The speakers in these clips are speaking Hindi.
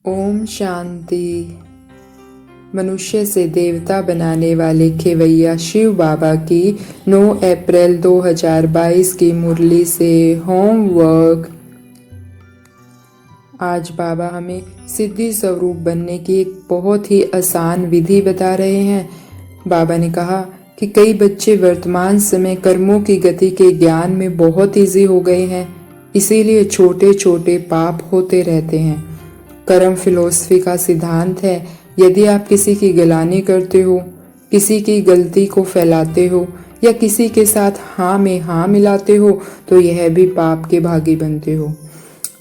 ओम शांति। मनुष्य से देवता बनाने वाले खेवैया शिव बाबा की 9 अप्रैल 2022 की मुरली से होमवर्क। आज बाबा हमें सिद्धि स्वरूप बनने की एक बहुत ही आसान विधि बता रहे हैं। बाबा ने कहा कि कई बच्चे वर्तमान समय कर्मों की गति के ज्ञान में बहुत ईजी हो गए हैं, इसीलिए छोटे छोटे पाप होते रहते हैं। कर्म फिलॉसफी का सिद्धांत है, यदि आप किसी की गिलानी करते हो, किसी की गलती को फैलाते हो या किसी के साथ हाँ में हाँ मिलाते हो तो यह भी पाप के भागी बनते हो।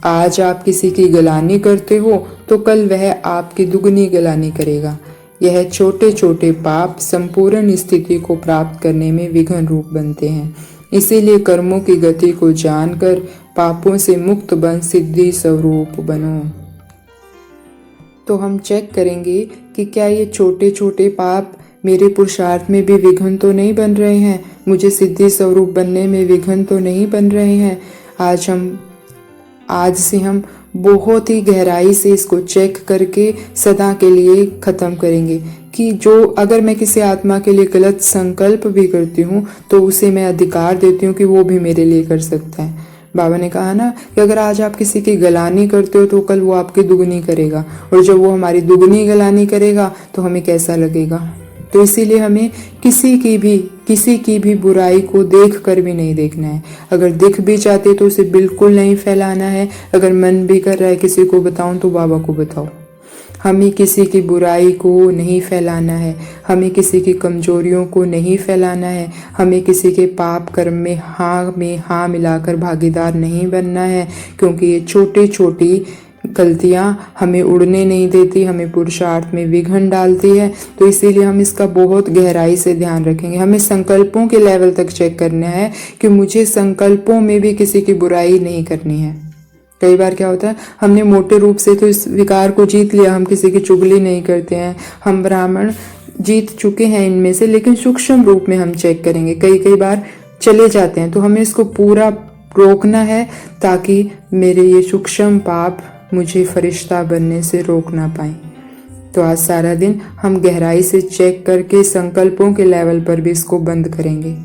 आज आप किसी की गिलानी करते हो तो कल वह आपकी दुगनी गिलानी करेगा। यह छोटे छोटे पाप संपूर्ण स्थिति को प्राप्त करने में विघ्न रूप बनते हैं। इसीलिए कर्मों की गति को जानकर पापों से मुक्त बन सिद्धि स्वरूप बनो। तो हम चेक करेंगे कि क्या ये छोटे छोटे पाप मेरे पुरुषार्थ में भी विघ्न तो नहीं बन रहे हैं, मुझे सिद्धि स्वरूप बनने में विघ्न तो नहीं बन रहे हैं। आज से हम बहुत ही गहराई से इसको चेक करके सदा के लिए ख़त्म करेंगे कि जो अगर मैं किसी आत्मा के लिए गलत संकल्प भी करती हूँ तो उसे मैं अधिकार देती हूँ कि वो भी मेरे लिए कर सकता है। बाबा ने कहा ना कि अगर आज आप किसी की गलानी करते हो तो कल वो आपकी दुगनी करेगा, और जब वो हमारी दुगनी गलानी करेगा तो हमें कैसा लगेगा। तो इसीलिए हमें किसी की भी बुराई को देख कर भी नहीं देखना है। अगर दिख भी जाते तो उसे बिल्कुल नहीं फैलाना है। अगर मन भी कर रहा है किसी को बताऊं तो बाबा को बताओ। हमें किसी की बुराई को नहीं फैलाना है, हमें किसी की कमजोरियों को नहीं फैलाना है, हमें किसी के पाप कर्म में हाँ मिलाकर भागीदार नहीं बनना है, क्योंकि ये छोटी छोटी गलतियां हमें उड़ने नहीं देती, हमें पुरुषार्थ में विघ्न डालती है। तो इसीलिए हम इसका बहुत गहराई से ध्यान रखेंगे। हमें संकल्पों के लेवल तक चेक करना है कि मुझे संकल्पों में भी किसी की बुराई नहीं करनी है। कई बार क्या होता है, हमने मोटे रूप से तो इस विकार को जीत लिया, हम किसी की चुगली नहीं करते हैं, हम ब्राह्मण जीत चुके हैं इनमें से, लेकिन सूक्ष्म रूप में हम चेक करेंगे। कई बार चले जाते हैं, तो हमें इसको पूरा रोकना है ताकि मेरे ये सूक्ष्म पाप मुझे फरिश्ता बनने से रोक ना पाए। तो आज सारा दिन हम गहराई से चेक करके संकल्पों के लेवल पर भी इसको बंद करेंगे।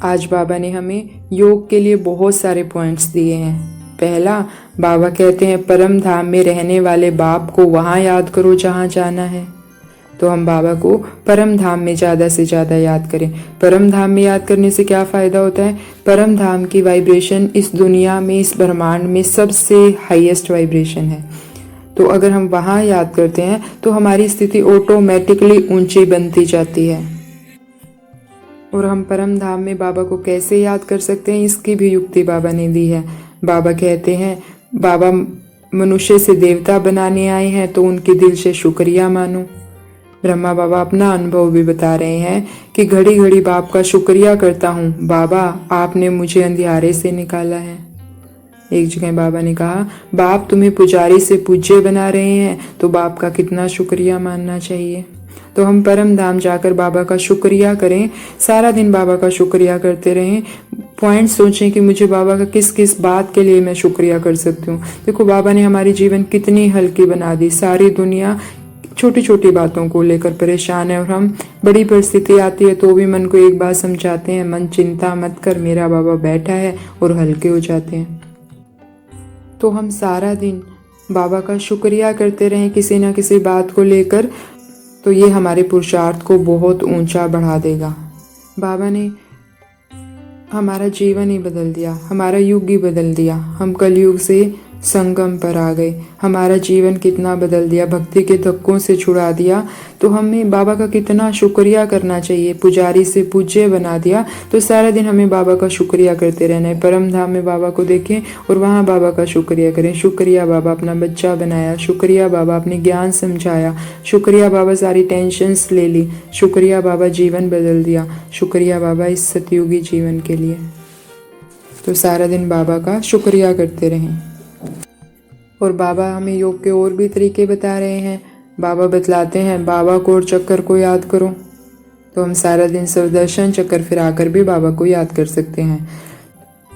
आज बाबा ने हमें योग के लिए बहुत सारे पॉइंट्स दिए हैं। पहला, बाबा कहते हैं परम धाम में रहने वाले बाप को वहाँ याद करो जहाँ जाना है। तो हम बाबा को परम धाम में ज़्यादा से ज़्यादा याद करें। परम धाम में याद करने से क्या फ़ायदा होता है? परम धाम की वाइब्रेशन इस दुनिया में, इस ब्रह्मांड में सबसे हाईएस्ट वाइब्रेशन है। तो अगर हम वहाँ याद करते हैं तो हमारी स्थिति ऑटोमेटिकली ऊंची बनती जाती है। और हम परम धाम में बाबा को कैसे याद कर सकते हैं, इसकी भी युक्ति बाबा ने दी है। बाबा कहते हैं, बाबा मनुष्य से देवता बनाने आए हैं तो उनके दिल से शुक्रिया मानो। ब्रह्मा बाबा अपना अनुभव भी बता रहे हैं कि घड़ी घड़ी बाप का शुक्रिया करता हूँ, बाबा आपने मुझे अंधियारे से निकाला है। एक जगह बाबा ने कहा, बाप तुम्हें पुजारी से पूज्य बना रहे हैं तो बाप का कितना शुक्रिया मानना चाहिए। तो हम परम धाम जाकर बाबा का शुक्रिया करें, सारा दिन बाबा का शुक्रिया करते रहें। पॉइंट सोचें कि मुझे बाबा का किस किस बात के लिए मैं शुक्रिया कर सकती हूँ। देखो बाबा ने हमारी जीवन कितनी हल्की बना दी। सारी दुनिया छोटी छोटी बातों को लेकर परेशान है, और हम बड़ी परिस्थिति आती है तो भी मन को एक बात समझाते हैं, मन चिंता मत कर, मेरा बाबा बैठा है, और हल्के हो जाते हैं। तो हम सारा दिन बाबा का शुक्रिया करते रहें किसी न किसी बात को लेकर, तो ये हमारे पुरुषार्थ को बहुत ऊंचा बढ़ा देगा। बाबा ने हमारा जीवन ही बदल दिया, हमारा युग ही बदल दिया। हम कलयुग से संगम पर आ गए, हमारा जीवन कितना बदल दिया, भक्ति के धक्कों से छुड़ा दिया। तो हमें बाबा का कितना शुक्रिया करना चाहिए। पुजारी से पूज्य बना दिया, तो सारा दिन हमें बाबा का शुक्रिया करते रहना है। परम धाम में बाबा को देखें और वहाँ बाबा का शुक्रिया करें। शुक्रिया बाबा अपना बच्चा बनाया, शुक्रिया बाबा अपने ज्ञान समझाया, शुक्रिया बाबा सारी टेंशन्स ले ली, शुक्रिया बाबा जीवन बदल दिया, शुक्रिया बाबा इस सतयुगी जीवन के लिए। तो सारा दिन बाबा का शुक्रिया करते रहें। और बाबा हमें योग के और भी तरीके बता रहे हैं। बाबा बतलाते हैं, बाबा को और चक्कर को याद करो। तो हम सारा दिन सुदर्शन चक्कर फिराकर भी बाबा को याद कर सकते हैं।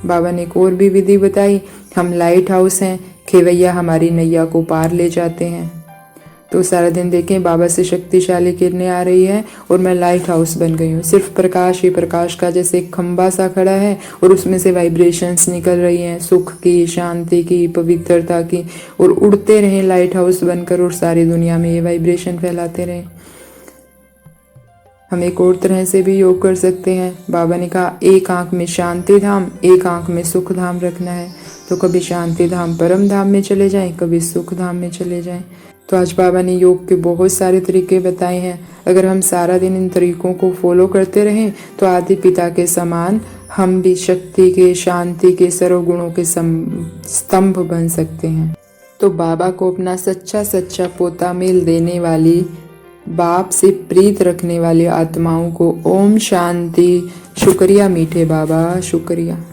बाबा ने एक और भी विधि बताई, हम लाइट हाउस हैं, खेवैया हमारी नैया को पार ले जाते हैं। तो सारा दिन देखें बाबा से शक्तिशाली किरणें आ रही है और मैं लाइट हाउस बन गई हूँ। सिर्फ प्रकाश ही प्रकाश का जैसे एक खंबा सा खड़ा है और उसमें से वाइब्रेशंस निकल रही हैं, सुख की, शांति की, पवित्रता की, और उड़ते रहें लाइट हाउस बनकर और सारी दुनिया में ये वाइब्रेशन फैलाते रहें। हम एक और तरह से भी योग कर सकते हैं। बाबा ने कहा एक आंख में शांति धाम, एक आंख में सुख धाम रखना है। तो कभी शांति धाम परम धाम में चले जाएं, कभी सुख धाम में चले जाएं। तो आज बाबा ने योग के बहुत सारे तरीके बताए हैं। अगर हम सारा दिन इन तरीकों को फॉलो करते रहें तो आदि पिता के समान हम भी शक्ति के, शांति के, सर्वगुणों के स्तंभ बन सकते हैं। तो बाबा को अपना सच्चा सच्चा पोता मेल देने वाली, बाप से प्रीत रखने वाली आत्माओं को ओम शांति। शुक्रिया मीठे बाबा, शुक्रिया।